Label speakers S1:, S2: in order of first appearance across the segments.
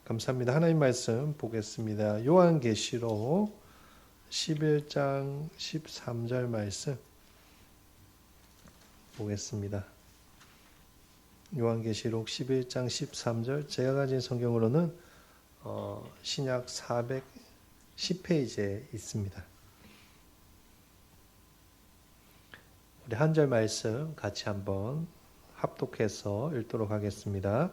S1: 감사합니다. 하나님 말씀 보겠습니다. 요한계시록 11장 13절 말씀 보겠습니다. 요한계시록 11장 13절 제가 가진 성경으로는 신약 410페이지에 있습니다. 우리 한 절 말씀 같이 한번 합독해서 읽도록 하겠습니다.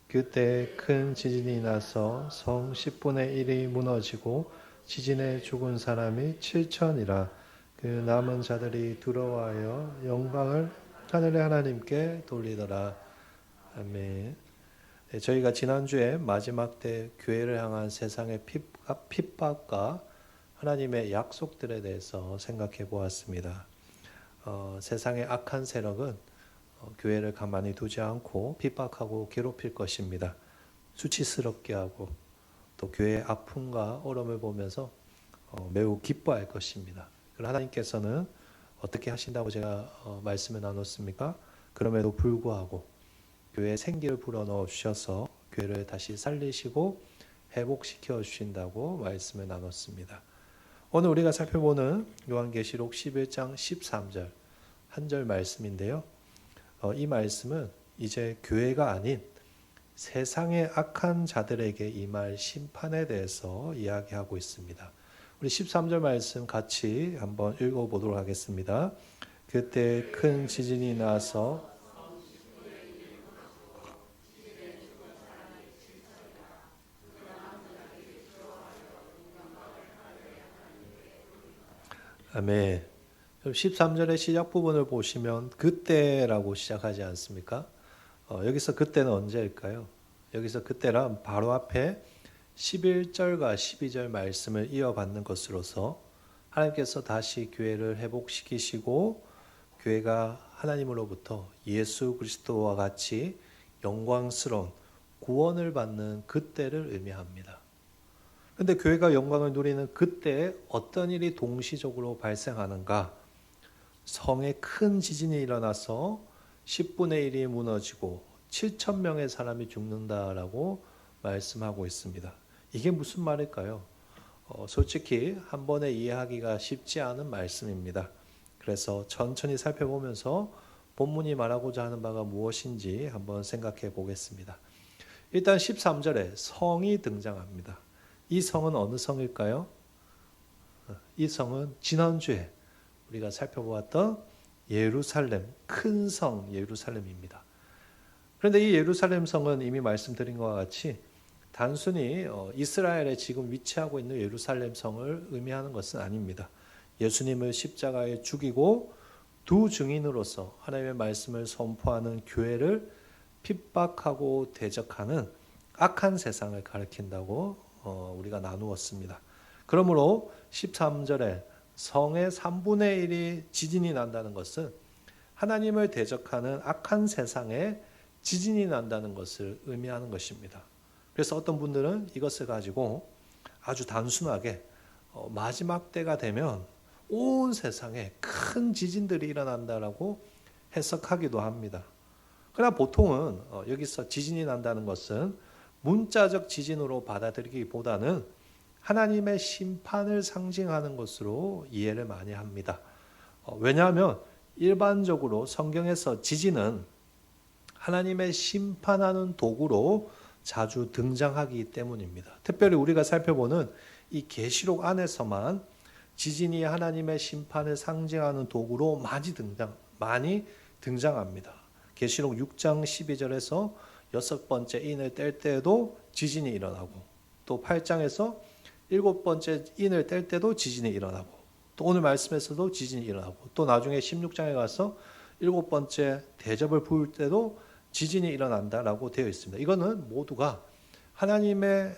S1: 그때 큰 지진이 나서 성 10분의 1이 무너지고 지진에 죽은 사람이 7천이라. 그 남은 자들이 두려워하여 영광을 하늘의 하나님께 돌리더라. 아멘. 네, 저희가 지난주에 마지막 때 교회를 향한 세상의 핍박과 하나님의 약속들에 대해서 생각해 보았습니다. 세상의 악한 세력은 교회를 가만히 두지 않고 핍박하고 괴롭힐 것입니다. 수치스럽게 하고 또 교회의 아픔과 어려움을 보면서 매우 기뻐할 것입니다. 그러나 하나님께서는 어떻게 하신다고 제가 말씀을 나눴습니까? 그럼에도 불구하고 교회에 생기를 불어넣어 주셔서 교회를 다시 살리시고 회복시켜 주신다고 말씀을 나눴습니다. 오늘 우리가 살펴보는 요한계시록 11장 13절 한 절 말씀인데요. 이 말씀은 이제 교회가 아닌 세상의 악한 자들에게 임할 심판에 대해서 이야기하고 있습니다. 우리 13절 말씀 같이 한번 읽어보도록 하겠습니다. 그때 큰 지진이 나서 아멘. 13절의 시작 부분을 보시면 그때라고 시작하지 않습니까? 여기서 그때는 언제일까요? 여기서 그때란 바로 앞에 11절과 12절 말씀을 이어받는 것으로서 하나님께서 다시 교회를 회복시키시고 교회가 하나님으로부터 예수 그리스도와 같이 영광스러운 구원을 받는 그때를 의미합니다. 그런데 교회가 영광을 누리는 그때에 어떤 일이 동시적으로 발생하는가? 성에 큰 지진이 일어나서 10분의 1이 무너지고 7천 명의 사람이 죽는다라고 말씀하고 있습니다. 이게 무슨 말일까요? 솔직히 한 번에 이해하기가 쉽지 않은 말씀입니다. 그래서 천천히 살펴보면서 본문이 말하고자 하는 바가 무엇인지 한번 생각해 보겠습니다. 일단 13절에 성이 등장합니다. 이 성은 어느 성일까요? 이 성은 지난주에 우리가 살펴보았던 예루살렘, 큰 성 예루살렘입니다. 그런데 이 예루살렘 성은 이미 말씀드린 것과 같이 단순히 이스라엘에 지금 위치하고 있는 예루살렘 성을 의미하는 것은 아닙니다. 예수님을 십자가에 죽이고 두 증인으로서 하나님의 말씀을 선포하는 교회를 핍박하고 대적하는 악한 세상을 가리킨다고 우리가 나누었습니다. 그러므로 13절에 성의 3분의 1이 지진이 난다는 것은 하나님을 대적하는 악한 세상에 지진이 난다는 것을 의미하는 것입니다. 그래서 어떤 분들은 이것을 가지고 아주 단순하게 마지막 때가 되면 온 세상에 큰 지진들이 일어난다라고 해석하기도 합니다. 그러나 보통은 여기서 지진이 난다는 것은 문자적 지진으로 받아들이기보다는 하나님의 심판을 상징하는 것으로 이해를 많이 합니다. 왜냐하면 일반적으로 성경에서 지진은 하나님의 심판하는 도구로 자주 등장하기 때문입니다. 특별히 우리가 살펴보는 이 계시록 안에서만 지진이 하나님의 심판을 상징하는 도구로 많이 등장합니다. 계시록 6장 12절에서 6번째 인을 뗄 때에도 지진이 일어나고 또 8장에서 7번째 인을 뗄 때도 지진이 일어나고 또 오늘 말씀에서도 지진이 일어나고 또 나중에 16장에 가서 7번째 대접을 부을 때도 지진이 일어난다라고 되어 있습니다. 이거는 모두가 하나님의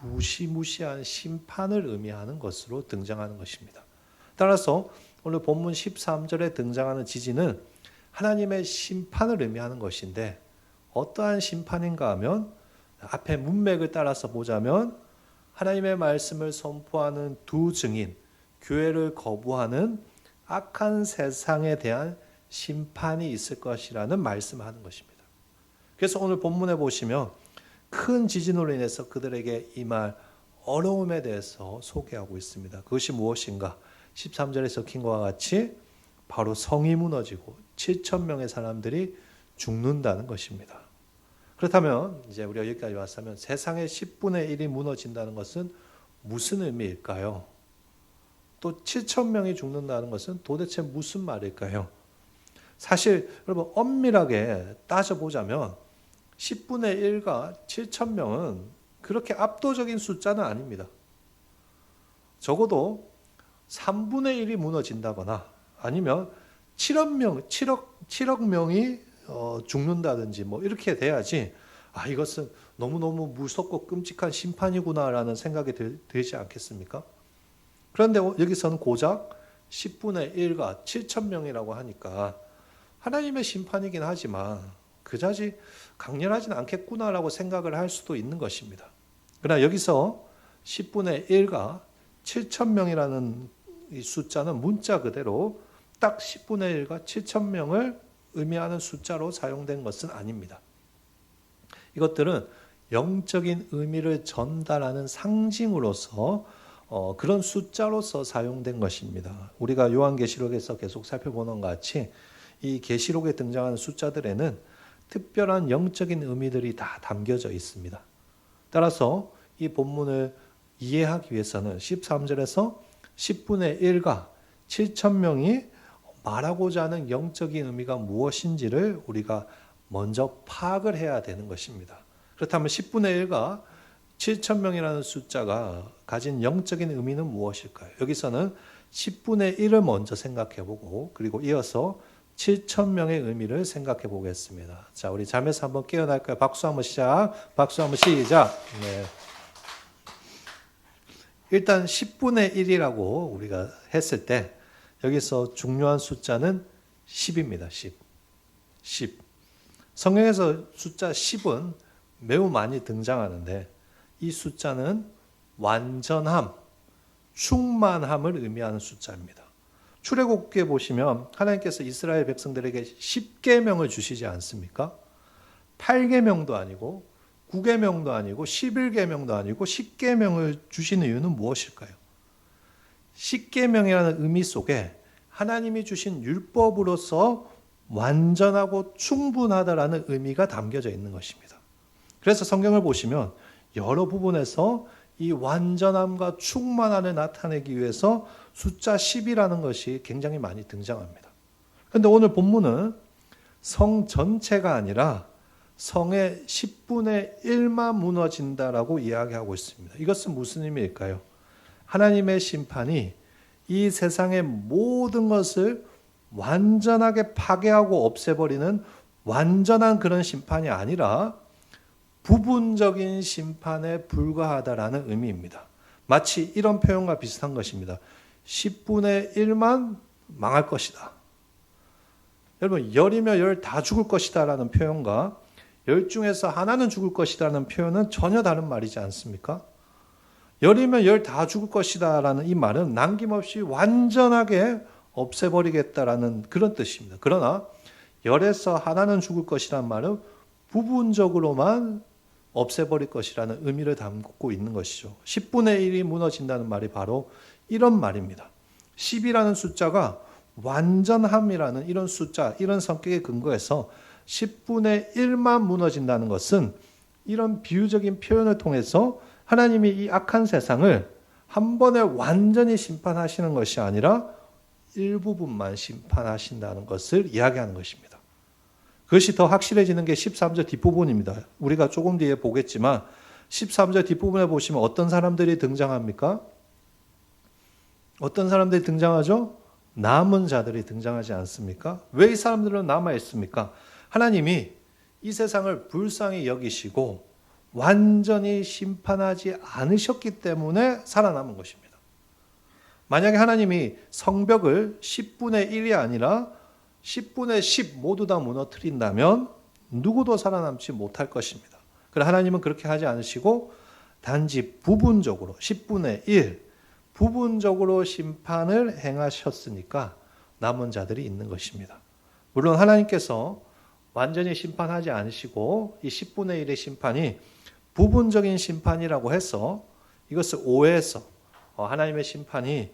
S1: 무시무시한 심판을 의미하는 것으로 등장하는 것입니다. 따라서 오늘 본문 13절에 등장하는 지진은 하나님의 심판을 의미하는 것인데 어떠한 심판인가 하면 앞에 문맥을 따라서 보자면 하나님의 말씀을 선포하는 두 증인, 교회를 거부하는 악한 세상에 대한 심판이 있을 것이라는 말씀을 하는 것입니다. 그래서 오늘 본문에 보시면 큰 지진으로 인해서 그들에게 임할 어려움에 대해서 소개하고 있습니다. 그것이 무엇인가? 13절에 적힌 것과 같이 바로 성이 무너지고 7천 명의 사람들이 죽는다는 것입니다. 그렇다면 이제 우리가 여기까지 왔으면 세상의 10분의 1이 무너진다는 것은 무슨 의미일까요? 또 7천 명이 죽는다는 것은 도대체 무슨 말일까요? 사실 여러분 엄밀하게 따져보자면 10분의 1과 7천 명은 그렇게 압도적인 숫자는 아닙니다. 적어도 3분의 1이 무너진다거나 아니면 7억 명이 죽는다든지 뭐 이렇게 돼야지 이것은 너무너무 무섭고 끔찍한 심판이구나라는 생각이 들지 않겠습니까? 그런데 여기서는 고작 10분의 1과 7천 명이라고 하니까 하나님의 심판이긴 하지만 그다지 강렬하진 않겠구나라고 생각을 할 수도 있는 것입니다. 그러나 여기서 10분의 1과 7천 명이라는 이 숫자는 문자 그대로 딱 10분의 1과 7천 명을 의미하는 숫자로 사용된 것은 아닙니다. 이것들은 영적인 의미를 전달하는 상징으로서 그런 숫자로서 사용된 것입니다. 우리가 요한계시록에서 계속 살펴보는 것 같이 이 계시록에 등장하는 숫자들에는 특별한 영적인 의미들이 다 담겨져 있습니다. 따라서 이 본문을 이해하기 위해서는 13절에서 10분의 1과 7천 명이 말하고자 하는 영적인 의미가 무엇인지를 우리가 먼저 파악을 해야 되는 것입니다. 그렇다면 10분의 1과 7천 명이라는 숫자가 가진 영적인 의미는 무엇일까요? 여기서는 10분의 1을 먼저 생각해 보고 그리고 이어서 7천 명의 의미를 생각해 보겠습니다. 자, 우리 잠에서 한번 깨어날까요? 박수 한번 시작. 박수 한번 시작. 네. 일단 10분의 1이라고 우리가 했을 때 여기서 중요한 숫자는 10입니다. 10. 성경에서 숫자 10은 매우 많이 등장하는데 이 숫자는 완전함, 충만함을 의미하는 숫자입니다. 출애굽기에 보시면 하나님께서 이스라엘 백성들에게 10계명을 주시지 않습니까? 8계명도 아니고 9계명도 아니고 11계명도 아니고 10계명을 주시는 이유는 무엇일까요? 10계명이라는 의미 속에 하나님이 주신 율법으로서 완전하고 충분하다라는 의미가 담겨져 있는 것입니다. 그래서 성경을 보시면 여러 부분에서 이 완전함과 충만함을 나타내기 위해서 숫자 10이라는 것이 굉장히 많이 등장합니다. 그런데 오늘 본문은 성 전체가 아니라 성의 10분의 1만 무너진다라고 이야기하고 있습니다. 이것은 무슨 의미일까요? 하나님의 심판이 이 세상의 모든 것을 완전하게 파괴하고 없애버리는 완전한 그런 심판이 아니라 부분적인 심판에 불과하다라는 의미입니다. 마치 이런 표현과 비슷한 것입니다. 10분의 1만 망할 것이다. 여러분, 열이며 열 다 죽을 것이다 라는 표현과 열 중에서 하나는 죽을 것이다 라는 표현은 전혀 다른 말이지 않습니까? 열이면 열 다 죽을 것이다 라는 이 말은 남김없이 완전하게 없애버리겠다라는 그런 뜻입니다. 그러나 열에서 하나는 죽을 것이라는 말은 부분적으로만 없애버릴 것이라는 의미를 담고 있는 것이죠. 10분의 1이 무너진다는 말이 바로 이런 말입니다. 10이라는 숫자가 완전함이라는 이런 숫자, 이런 성격에 근거해서 10분의 1만 무너진다는 것은 이런 비유적인 표현을 통해서 하나님이 이 악한 세상을 한 번에 완전히 심판하시는 것이 아니라 일부분만 심판하신다는 것을 이야기하는 것입니다. 그것이 더 확실해지는 게 13절 뒷부분입니다. 우리가 조금 뒤에 보겠지만 13절 뒷부분에 보시면 어떤 사람들이 등장합니까? 어떤 사람들이 등장하죠? 남은 자들이 등장하지 않습니까? 왜 이 사람들은 남아있습니까? 하나님이 이 세상을 불쌍히 여기시고 완전히 심판하지 않으셨기 때문에 살아남은 것입니다. 만약에 하나님이 성벽을 10분의 1이 아니라 10분의 10 모두 다 무너뜨린다면 누구도 살아남지 못할 것입니다. 그러나 하나님은 그렇게 하지 않으시고 단지 부분적으로 10분의 1 부분적으로 심판을 행하셨으니까 남은 자들이 있는 것입니다. 물론 하나님께서 완전히 심판하지 않으시고 이 10분의 1의 심판이 부분적인 심판이라고 해서 이것을 오해해서 하나님의 심판이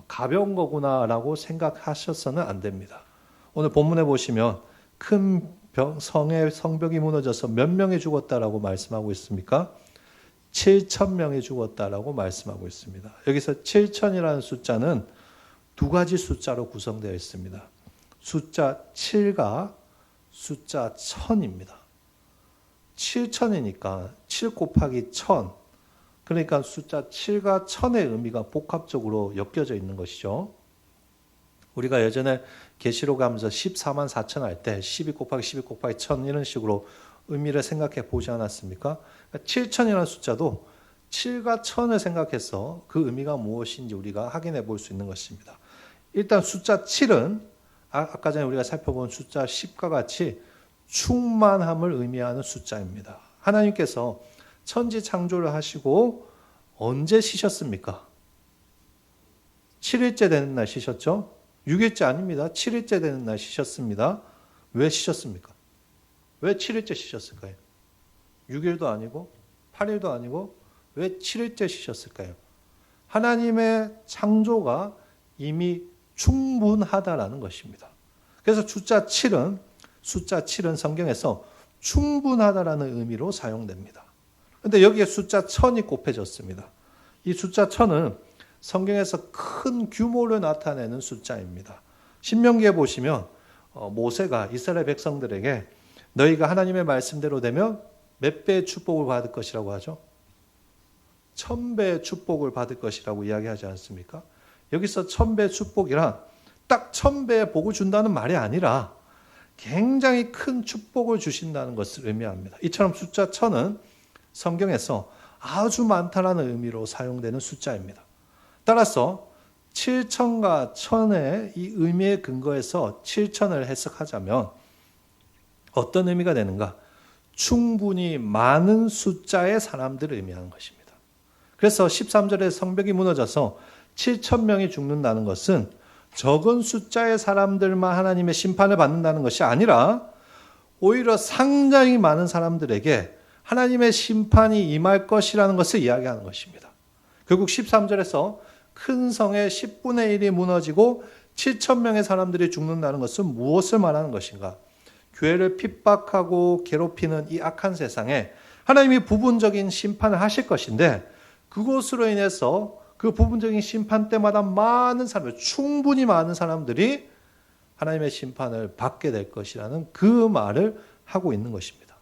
S1: 가벼운 거구나라고 생각하셔서는 안 됩니다. 오늘 본문에 보시면 큰 성의 성벽이 무너져서 몇 명이 죽었다라고 말씀하고 있습니까? 7,000명이 죽었다라고 말씀하고 있습니다. 여기서 7,000이라는 숫자는 두 가지 숫자로 구성되어 있습니다. 숫자 7과 숫자 1000입니다. 7,000이니까 7 곱하기 1000, 그러니까 숫자 7과 1000의 의미가 복합적으로 엮여져 있는 것이죠. 우리가 예전에 계시록 하면서 14만 4천 할 때 12 곱하기 12 곱하기 1000 이런 식으로 의미를 생각해 보지 않았습니까? 그러니까 7,000이라는 숫자도 7과 1000을 생각해서 그 의미가 무엇인지 우리가 확인해 볼 수 있는 것입니다. 일단 숫자 7은 아까 전에 우리가 살펴본 숫자 10과 같이 충만함을 의미하는 숫자입니다. 하나님께서 천지 창조를 하시고 언제 쉬셨습니까? 7일째 되는 날 쉬셨죠? 6일째 아닙니다. 7일째 되는 날 쉬셨습니다. 왜 쉬셨습니까? 왜 7일째 쉬셨을까요? 6일도 아니고 8일도 아니고 왜 7일째 쉬셨을까요? 하나님의 창조가 이미 충분하다라는 것입니다. 그래서 숫자 7은 성경에서 충분하다라는 의미로 사용됩니다. 그런데 여기에 숫자 1000이 곱해졌습니다. 이 숫자 1000은 성경에서 큰 규모를 나타내는 숫자입니다. 신명기에 보시면 모세가 이스라엘 백성들에게 너희가 하나님의 말씀대로 되면 몇 배의 축복을 받을 것이라고 하죠? 1000배의 축복을 받을 것이라고 이야기하지 않습니까? 여기서 1000배의 축복이란 딱 1000배의 복을 준다는 말이 아니라 굉장히 큰 축복을 주신다는 것을 의미합니다. 이처럼 숫자 1000은 성경에서 아주 많다라는 의미로 사용되는 숫자입니다. 따라서 7,000과 1000의 이 의미에 근거해서 7,000을 해석하자면 어떤 의미가 되는가? 충분히 많은 숫자의 사람들을 의미하는 것입니다. 그래서 13절에 성벽이 무너져서 7,000명이 죽는다는 것은 적은 숫자의 사람들만 하나님의 심판을 받는다는 것이 아니라 오히려 상당히 많은 사람들에게 하나님의 심판이 임할 것이라는 것을 이야기하는 것입니다. 결국 13절에서 큰 성의 10분의 1이 무너지고 7,000명의 사람들이 죽는다는 것은 무엇을 말하는 것인가? 교회를 핍박하고 괴롭히는 이 악한 세상에 하나님이 부분적인 심판을 하실 것인데 그것으로 인해서 그 부분적인 심판 때마다 많은 사람들, 충분히 많은 사람들이 하나님의 심판을 받게 될 것이라는 그 말을 하고 있는 것입니다.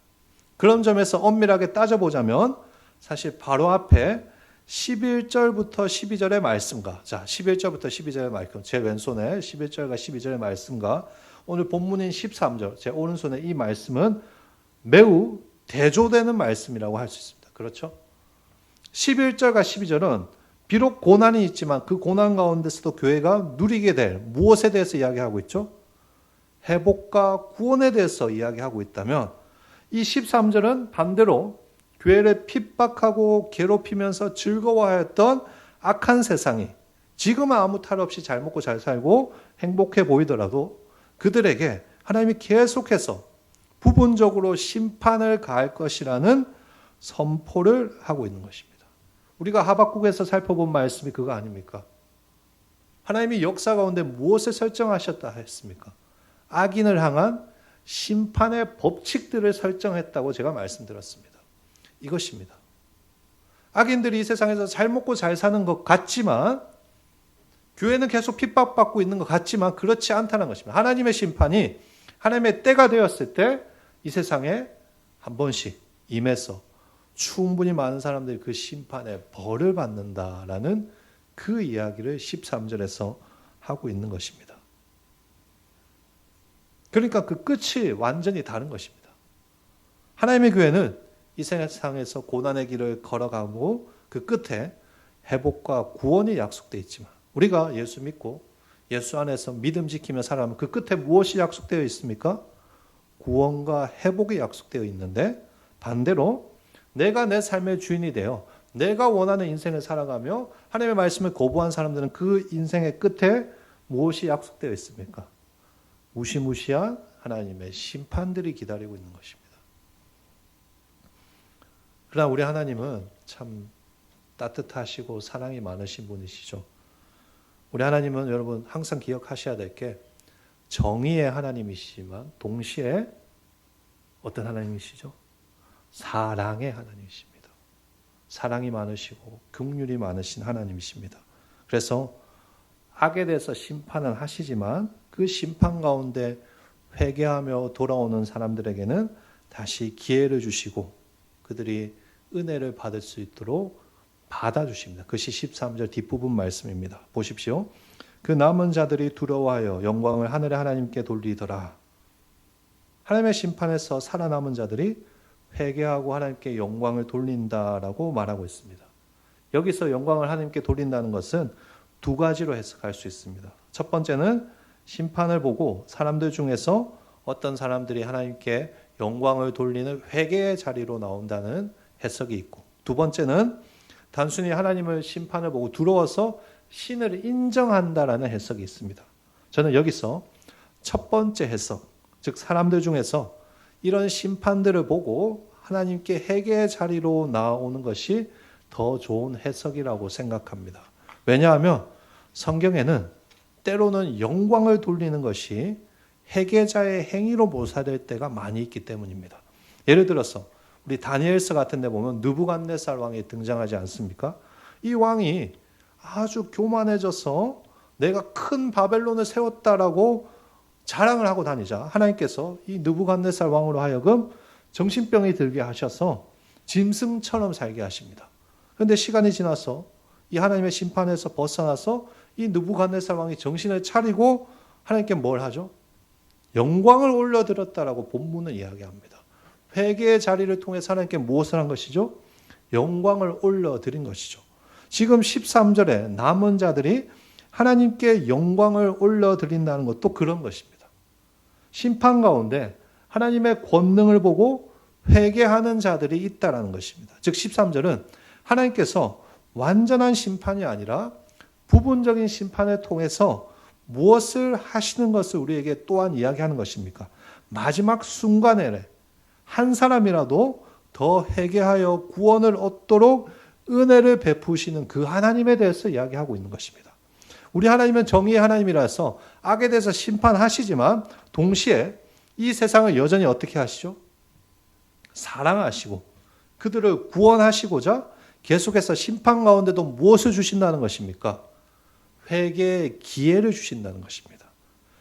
S1: 그런 점에서 엄밀하게 따져보자면 사실 바로 앞에 11절부터 12절의 말씀과 11절부터 12절의 말씀, 제 왼손에 11절과 12절의 말씀과 오늘 본문인 13절, 제 오른손에 이 말씀은 매우 대조되는 말씀이라고 할 수 있습니다. 그렇죠? 11절과 12절은 비록 고난이 있지만 그 고난 가운데서도 교회가 누리게 될 무엇에 대해서 이야기하고 있죠? 회복과 구원에 대해서 이야기하고 있다면 이 13절은 반대로 교회를 핍박하고 괴롭히면서 즐거워하였던 악한 세상이 지금은 아무 탈 없이 잘 먹고 잘 살고 행복해 보이더라도 그들에게 하나님이 계속해서 부분적으로 심판을 가할 것이라는 선포를 하고 있는 것입니다. 우리가 하박국에서 살펴본 말씀이 그거 아닙니까? 하나님이 역사 가운데 무엇을 설정하셨다 했습니까? 악인을 향한 심판의 법칙들을 설정했다고 제가 말씀드렸습니다. 이것입니다. 악인들이 이 세상에서 잘 먹고 잘 사는 것 같지만 교회는 계속 핍박받고 있는 것 같지만 그렇지 않다는 것입니다. 하나님의 심판이 하나님의 때가 되었을 때 이 세상에 한 번씩 임해서 충분히 많은 사람들이 그 심판의 벌을 받는다라는 그 이야기를 13절에서 하고 있는 것입니다. 그러니까 그 끝이 완전히 다른 것입니다. 하나님의 교회는 이 세상에서 고난의 길을 걸어가고 그 끝에 회복과 구원이 약속되어 있지만 우리가 예수 믿고 예수 안에서 믿음 지키며 살아가면 그 끝에 무엇이 약속되어 있습니까? 구원과 회복이 약속되어 있는데 반대로 내가 내 삶의 주인이 되어 내가 원하는 인생을 살아가며 하나님의 말씀을 거부한 사람들은 그 인생의 끝에 무엇이 약속되어 있습니까? 무시무시한 하나님의 심판들이 기다리고 있는 것입니다. 그러나 우리 하나님은 참 따뜻하시고 사랑이 많으신 분이시죠. 우리 하나님은 여러분 항상 기억하셔야 될 게 정의의 하나님이시지만 동시에 어떤 하나님이시죠? 사랑의 하나님이십니다. 사랑이 많으시고 긍휼이 많으신 하나님이십니다. 그래서 악에 대해서 심판을 하시지만 그 심판 가운데 회개하며 돌아오는 사람들에게는 다시 기회를 주시고 그들이 은혜를 받을 수 있도록 받아주십니다. 그것이 13절 뒷부분 말씀입니다. 보십시오. 그 남은 자들이 두려워하여 영광을 하늘의 하나님께 돌리더라. 하나님의 심판에서 살아남은 자들이 회개하고 하나님께 영광을 돌린다라고 말하고 있습니다. 여기서 영광을 하나님께 돌린다는 것은 두 가지로 해석할 수 있습니다. 첫 번째는 심판을 보고 사람들 중에서 어떤 사람들이 하나님께 영광을 돌리는 회개의 자리로 나온다는 해석이 있고, 두 번째는 단순히 하나님을 심판을 보고 두려워서 신을 인정한다라는 해석이 있습니다. 저는 여기서 첫 번째 해석, 즉 사람들 중에서 이런 심판들을 보고 하나님께 회개의 자리로 나오는 것이 더 좋은 해석이라고 생각합니다. 왜냐하면 성경에는 때로는 영광을 돌리는 것이 회개자의 행위로 묘사될 때가 많이 있기 때문입니다. 예를 들어서 우리 다니엘서 같은 데 보면 느부갓네살 왕이 등장하지 않습니까? 이 왕이 아주 교만해져서 내가 큰 바벨론을 세웠다라고 자랑을 하고 다니자 하나님께서 이 느부갓네살 왕으로 하여금 정신병이 들게 하셔서 짐승처럼 살게 하십니다. 그런데 시간이 지나서 이 하나님의 심판에서 벗어나서 이 느부갓네살 왕이 정신을 차리고 하나님께 뭘 하죠? 영광을 올려드렸다라고 본문은 이야기합니다. 회개의 자리를 통해서 하나님께 무엇을 한 것이죠? 영광을 올려드린 것이죠. 지금 13절에 남은 자들이 하나님께 영광을 올려드린다는 것도 그런 것입니다. 심판 가운데 하나님의 권능을 보고 회개하는 자들이 있다라는 것입니다. 즉 13절은 하나님께서 완전한 심판이 아니라 부분적인 심판을 통해서 무엇을 하시는 것을 우리에게 또한 이야기하는 것입니까? 마지막 순간에 한 사람이라도 더 회개하여 구원을 얻도록 은혜를 베푸시는 그 하나님에 대해서 이야기하고 있는 것입니다. 우리 하나님은 정의의 하나님이라서 악에 대해서 심판하시지만 동시에 이 세상을 여전히 어떻게 하시죠? 사랑하시고 그들을 구원하시고자 계속해서 심판 가운데도 무엇을 주신다는 것입니까? 회개의 기회를 주신다는 것입니다.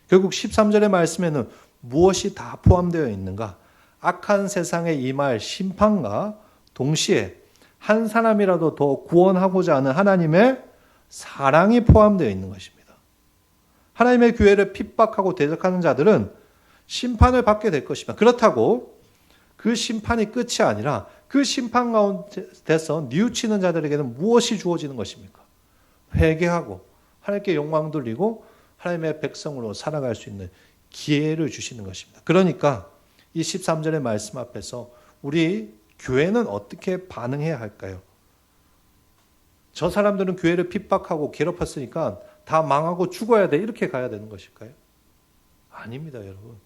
S1: 결국 13절의 말씀에는 무엇이 다 포함되어 있는가? 악한 세상에 임할 심판과 동시에 한 사람이라도 더 구원하고자 하는 하나님의 사랑이 포함되어 있는 것입니다. 하나님의 교회를 핍박하고 대적하는 자들은 심판을 받게 될 것입니다. 그렇다고 그 심판이 끝이 아니라 그 심판 가운데서 뉘우치는 자들에게는 무엇이 주어지는 것입니까? 회개하고 하나님께 영광 돌리고 하나님의 백성으로 살아갈 수 있는 기회를 주시는 것입니다. 그러니까 이 13절의 말씀 앞에서 우리 교회는 어떻게 반응해야 할까요? 저 사람들은 교회를 핍박하고 괴롭혔으니까 다 망하고 죽어야 돼 이렇게 가야 되는 것일까요? 아닙니다, 여러분.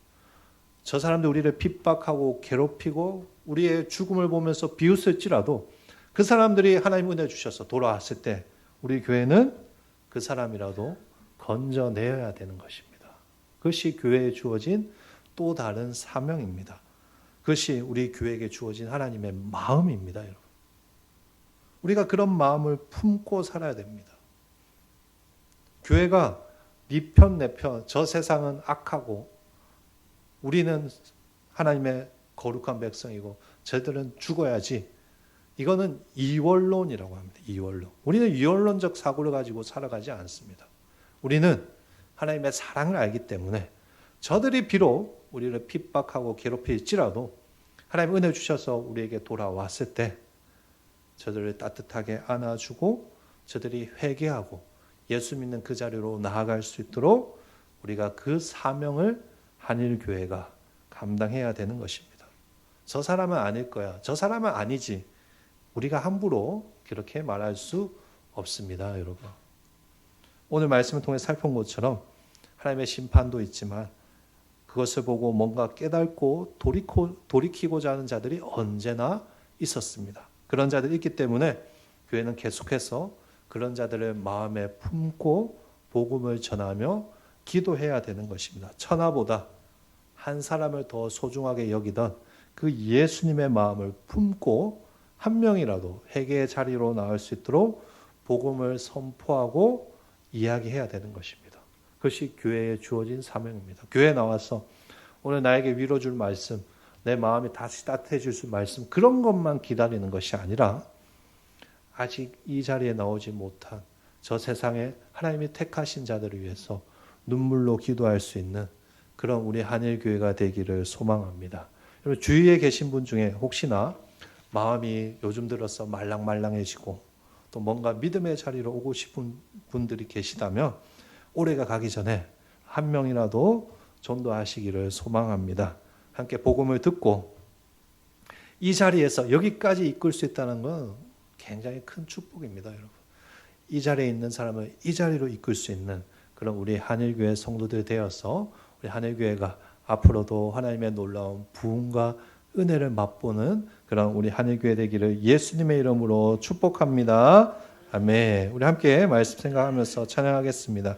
S1: 저 사람들 우리를 핍박하고 괴롭히고 우리의 죽음을 보면서 비웃을지라도 그 사람들이 하나님 은혜 주셔서 돌아왔을 때 우리 교회는 그 사람이라도 건져내야 되는 것입니다. 그것이 교회에 주어진 또 다른 사명입니다. 그것이 우리 교회에게 주어진 하나님의 마음입니다, 여러분. 우리가 그런 마음을 품고 살아야 됩니다. 교회가 네 편, 내 편, 저 세상은 악하고 우리는 하나님의 거룩한 백성이고 저들은 죽어야지. 이거는 이원론이라고 합니다. 이원론. 우리는 이원론적 사고를 가지고 살아가지 않습니다. 우리는 하나님의 사랑을 알기 때문에 저들이 비록 우리를 핍박하고 괴롭힐지라도 하나님 은혜 주셔서 우리에게 돌아왔을 때 저들을 따뜻하게 안아주고 저들이 회개하고 예수 믿는 그 자리로 나아갈 수 있도록 우리가 그 사명을 한일교회가 감당해야 되는 것입니다. 저 사람은 아닐 거야. 저 사람은 아니지. 우리가 함부로 그렇게 말할 수 없습니다, 여러분. 오늘 말씀을 통해 살펴본 것처럼 하나님의 심판도 있지만 그것을 보고 뭔가 깨닫고 돌이키고자 하는 자들이 언제나 있었습니다. 그런 자들이 있기 때문에 교회는 계속해서 그런 자들을 마음에 품고 복음을 전하며 기도해야 되는 것입니다. 천하보다 한 사람을 더 소중하게 여기던 그 예수님의 마음을 품고 한 명이라도 회개의 자리로 나올 수 있도록 복음을 선포하고 이야기해야 되는 것입니다. 그것이 교회에 주어진 사명입니다. 교회에 나와서 오늘 나에게 위로 줄 말씀, 내 마음이 다시 따뜻해질 수 말씀, 그런 것만 기다리는 것이 아니라 아직 이 자리에 나오지 못한 저 세상에 하나님이 택하신 자들을 위해서 눈물로 기도할 수 있는 그런 우리 한일교회가 되기를 소망합니다. 여러분, 주위에 계신 분 중에 혹시나 마음이 요즘 들어서 말랑말랑해지고 또 뭔가 믿음의 자리로 오고 싶은 분들이 계시다면 올해가 가기 전에 한 명이라도 전도하시기를 소망합니다. 함께 복음을 듣고 이 자리에서 여기까지 이끌 수 있다는 건 굉장히 큰 축복입니다, 여러분. 이 자리에 있는 사람을 이 자리로 이끌 수 있는 그런 우리 한일교회 성도들 되어서 우리 한일교회가 앞으로도 하나님의 놀라운 부흥과 은혜를 맛보는 그런 우리 한일교회 되기를 예수님의 이름으로 축복합니다. 아멘. 우리 함께 말씀 생각하면서 찬양하겠습니다.